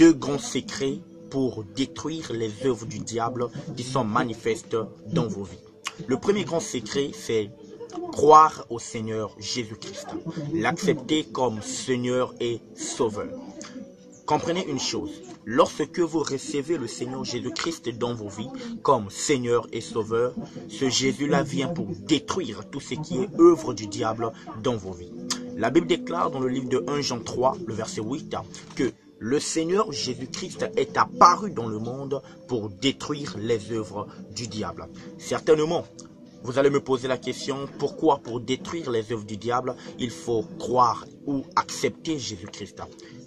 deux grands secrets pour détruire les œuvres du diable qui sont manifestes dans vos vies. Le premier grand secret, c'est croire au Seigneur Jésus-Christ, l'accepter comme Seigneur et Sauveur. Comprenez une chose, lorsque vous recevez le Seigneur Jésus-Christ dans vos vies comme Seigneur et Sauveur, ce Jésus-là vient pour détruire tout ce qui est œuvre du diable dans vos vies. La Bible déclare dans le livre de 1 Jean 3, le verset 8, que le Seigneur Jésus-Christ est apparu dans le monde pour détruire les œuvres du diable. Certainement, vous allez me poser la question, pourquoi pour détruire les œuvres du diable, il faut croire ou accepter Jésus-Christ?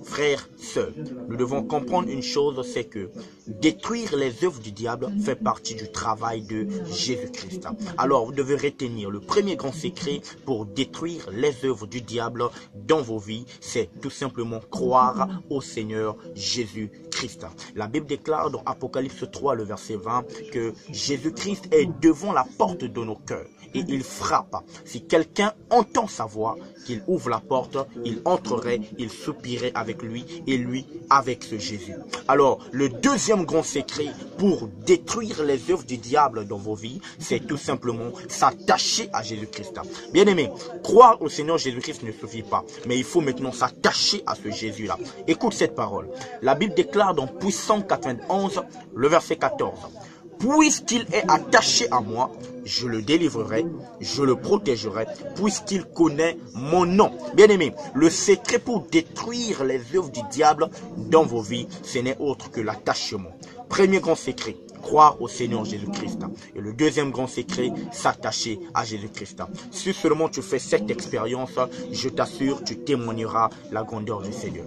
Frères, sœurs, nous devons comprendre une chose, c'est que détruire les œuvres du diable fait partie du travail de Jésus-Christ. Alors, vous devez retenir le premier grand secret pour détruire les œuvres du diable dans vos vies, c'est tout simplement croire au Seigneur Jésus-Christ. La Bible déclare dans Apocalypse 3, le verset 20, que Jésus-Christ est devant la porte de nos cœurs et il frappe. Si quelqu'un entend sa voix, qu'il ouvre la porte, il entrerait, il soupirait avec lui et lui avec ce Jésus. Alors, le deuxième grand secret pour détruire les œuvres du diable dans vos vies, c'est tout simplement s'attacher à Jésus-Christ. Bien aimé, croire au Seigneur Jésus-Christ ne suffit pas, mais il faut maintenant s'attacher à ce Jésus-là. Écoute cette parole. La Bible déclare dans Puissant 91, le verset 14. Puisqu'il est attaché à moi, je le délivrerai, je le protégerai, puisqu'il connaît mon nom. Bien aimé, le secret pour détruire les œuvres du diable dans vos vies, ce n'est autre que l'attachement. Premier grand secret, croire au Seigneur Jésus-Christ. Et le deuxième grand secret, s'attacher à Jésus-Christ. Si seulement tu fais cette expérience, je t'assure, tu témoigneras la grandeur du Seigneur.